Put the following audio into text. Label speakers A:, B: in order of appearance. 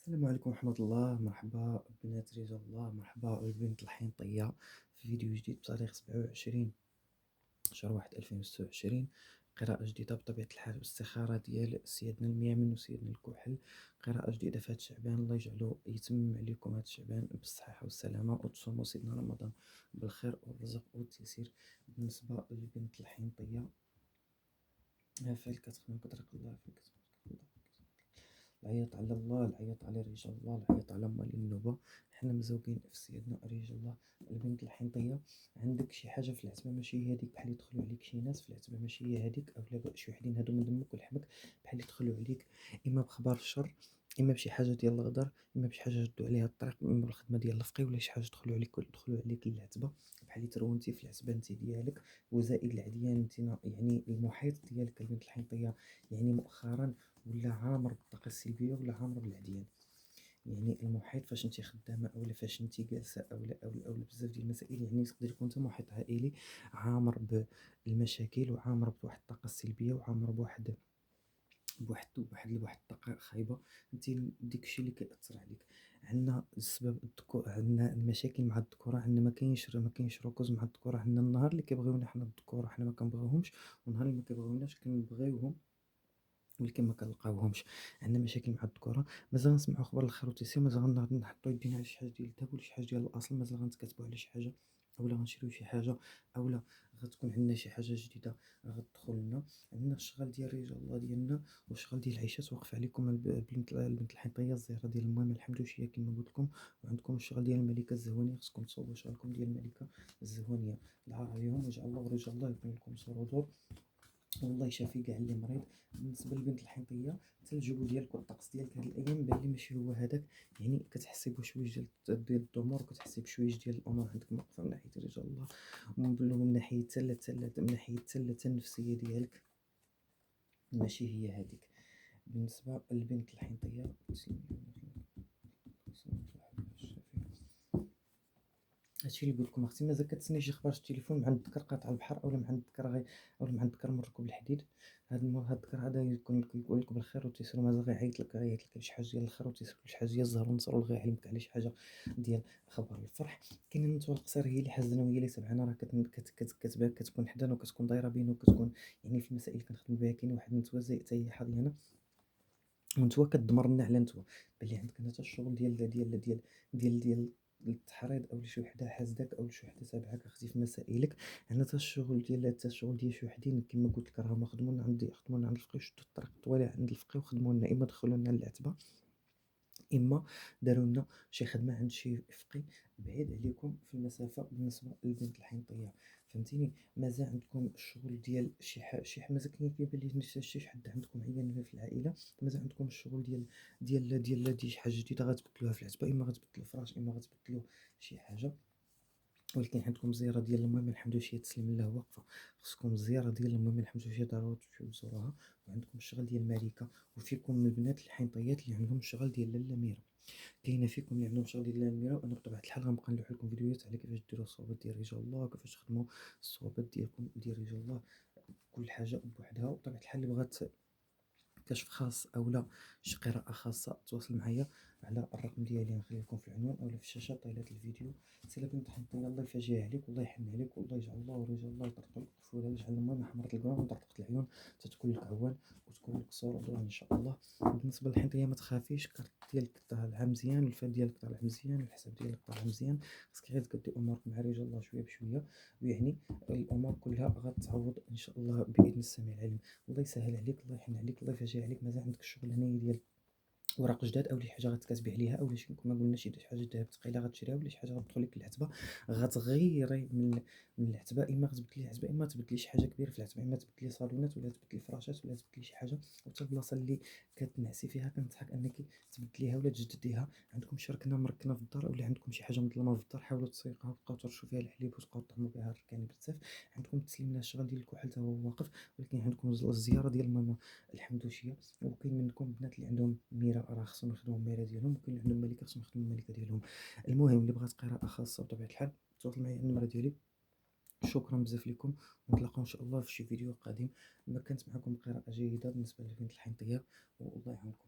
A: السلام عليكم ورحمة الله. مرحبا بنات رجال الله، مرحبا البنت الحنطية في فيديو جديد بتاريخ 27/1/2026. قراءة جديدة بطبيعة الحال باستخارة ديال سيدنا الميامن وسيدنا الكحل. قراءة جديدة في هاد الشعبان، الله يجعلو يتمم عليكم هاد الشعبان بالصحة والسلامة، وتصوموا سيدنا رمضان بالخير والرزق والتيسير. بالنسبة للبنت الحنطية، فالك تخدم قدرك الله، فالك تخدم العياط على الله، العياط على رجال الله، العياط على مال النوبة. حنا مزوقين في سيدنا رجال الله. البنت الحنطية، عندك شي حاجة في العتبة ماشي هي هاديك، بحال يدخلوا عليك شي ناس في العتبة ماشي هي هاديك، اولا شي وحدين هادو من دمك ولحمك، بحال يدخلوا عليك اما بخبار الشر، اما بشي حاجة ديال الغدر، اما بشي حاجة جدوا عليها الطريق، اما بالخدمة ديال الفقي، ولا شي حاجة دخلوا عليك العتبة، بحال يترونتي في العتبة انت ديالك. وزائد العديان انت، يعني المحيط ديالك البنت الحنطية، يعني مؤخرا ولا عامر بالطاقة السلبية ولا عامر بالعديان. يعني المحيط فاش انت خدامة اولا فاش انت جالسة اولا بزاف ديال المسائل، يعني يقدر يكون انت محيط عائلي عامر بالمشاكل وعامر بواحد الطاقة السلبية وعامر بواحد الطاقة خايبة. انت داكشي اللي كيأثر عليك. عندنا السبب الذكور، عندنا المشاكل مع الذكورة، عندنا ما كاينش ركوز مع الذكورة. عندنا النهار اللي كيبغيونا حنا الذكورة حنا ما كنبغيوهمش، والنهار اللي ما كيبغيوناش كنبغيوهم ولكن ما كنلقاوهمش. عندنا مشاكل مع الذكورة. مازال غنسمعوا اخبار الخير والتيسير، مازال غنحطوا يدينا على شي حاجه ديال الذهب ولا شي حاجه ديال الاصل، مازال غنتكاتبوا على شي حاجه، اولا غنشريو شي حاجه، اولا غتكون عندنا شي حاجه جديده غتدخل لنا. عندنا الشغل ديال رجال الله ديالنا والشغل ديال العيشات واقف عليكم. البنت الحيطيه، الزهره ديال المهم الحمدوشيه كما قلت لكم. وعندكم الشغل ديال الملكه الزهوانيه، خصكم تصوبوا شغلكم ديال الملكه الزهوانيه. العار عليهم ويجعل الله ورجال الله يكون لكم صور ودور، والله يشافي كاع اللي مريض. بالنسبه للبنت الحنطيه، حتى الجو ديالك والطقس ديالك هاد الايام بان لي ماشي هو هذاك، يعني كتحسي بشويش ديال الضمور، وكتحسي بشويش ديال الامور عندك موقفه من ناحيه رجال الله، ومن ناحيه من ناحيه حتى النفسيه ديالك ماشي هي هذيك. بالنسبه للبنت الحنطيه، هادشي اللي قلت لكم اختي. مازال كتسني شي خبر في التليفون من عند الذكر قاطع البحر، اولا من عند الذكر اولا من عند الذكر من ركوب الحديد. هاد الذكر هذا يقول لك بالخير والتيسير، مازال غيعيط لك على شي حاجه ديال الخير والتيسير، شي حاجه ديال الزهر والنصر، ولا غيعلمك على شي حاجه ديال خبر الفرح. كاين النتوى القصير هي اللي حزنه وهي اللي سبعانه، راه كتبان كتكون حدانا وكتكون دايره بينه وكتكون، يعني في المسائل اللي كنخدموا بها كاين واحد النتوى زي حتى هي حاضيانه، ونتوى كدمر لنا على نتوى. بلي عندك انت الشغل ديال التحريض، او شي وحده حاسداك او شي وحده تابعك اختي في مسائلك. عندنا حتى الشغل ديال شي وحدين كما قلت لك، راهم خدمونا عند الفقيه، شدوا الطريق الطوالي عند الفقيه وخدموا لنا، اما دخلوا لنا العتبه، اما داروا لنا شي خدمه عند شي فقي بعيد عليكم في المسافه. بالنسبه للبنت الحنطيه، فهمتيني، مازال عندكم الشغل ديال مازال كيبان لي شي حد عندكم عيان في العائله، مازال عندكم الشغل ديال شي حاجه جديده غتبدلوها في العتبه، اما غتبدلوا الفراش اما غتبدلوا شي حاجه. ولكن عندكم زياره ديال المهم الحمدوشيه تسلم الله واقفه، خصكم الزياره ديال المهم الحمدوشيه ضروري تمشيو تزوروها. وعندكم الشغل ديال الملكه، وفيكم من البنات الحنطيات اللي عندهم الشغل ديال لاله ميرا. كاينه فيكم اللي عندهم شغل ديال الميرا، وانا بطبيعه الحال غنبقى نلوح لكم فيديوهات على كيفاش ديروا الصوبات ديال رجال الله، وكيفاش تخدموا الصوبات ديالكم ديال رجال الله، كل حاجه بوحدها. وبطبيعه الحال اللي بغات كشف خاص اولا شي قراءة خاصة تواصل معايا على الرقم ديالي، نخليه لكم في العنوان اولا في الشاشة طيلة الفيديو. سي بنت حنطية، الله يفاجئها عليك والله يحن عليك، والله يجعل الله ورجال الله يطرقوا لك الطفولة، ويجعل المهم حمرة القرون وطرقت العيون تتكون لك عوان وتكون لك صورة ودور ان شاء الله. بالنسبة للحنطية ما تخافيش، الكارت ديالك طالع مزيان، والفال ديالك طالع مزيان، والحساب ديالك طالع مزيان. خاصك غير تقدي امورك مع رجال الله شوية بشوية، ويعني الامور كلها غتعوض ان شاء الله باذن السميع العليم. الله يسهل عليك، الله يحن عليك، الله يفرجها عليك. مازال عندك الشغل هنايا ديال ورق جداد، او شي حاجه غتكاتبي عليها، او شي كما قلنا شي حاجه دهب ثقيله غتشريها، ولا شي حاجه غتدخل لك العتبه غتغيري من العتبه، اما غتبدلي العتبه، اما تبدلي شي حاجه كبيره في العتبه، اما تبدلي صالونات ولا تبدلي فراشات ولا تبدلي شي حاجه. وحتى البلاصه اللي كتنعسي فيها كنصحك انك تبدليها ولا تجدديها. عندكم شي ركنه مركنه في الدار، ولا عندكم شي حاجه مظلمه في الدار، حاولوا تسيقوها وتبقاو ترشوا فيها الحليب وتبقاو طعموا بها الركاني بزاف. عندكم تسليم لها الشغل ديال الكحل حتى هو واقف. ولكن عندكم الزياره ديال ماما الحمدوشيه، وكاين منكم بنات اللي عندهم ميرا راه خصهم يخدموا الميرا ديالهم، وكاين اللي عندهم ملكه خصهم يخدموا الملكه ديالهم. المهم اللي بغات قراءه خاصه بطبيعه الحال تواصل معايا على النمره ديالي. شكرا بزاف لكم، ونتلاقاو ان شاء الله في شي فيديو قادم. ما كانت معكم قراءه جيده بالنسبه للبنت الحنطيه، والله يعاونكم.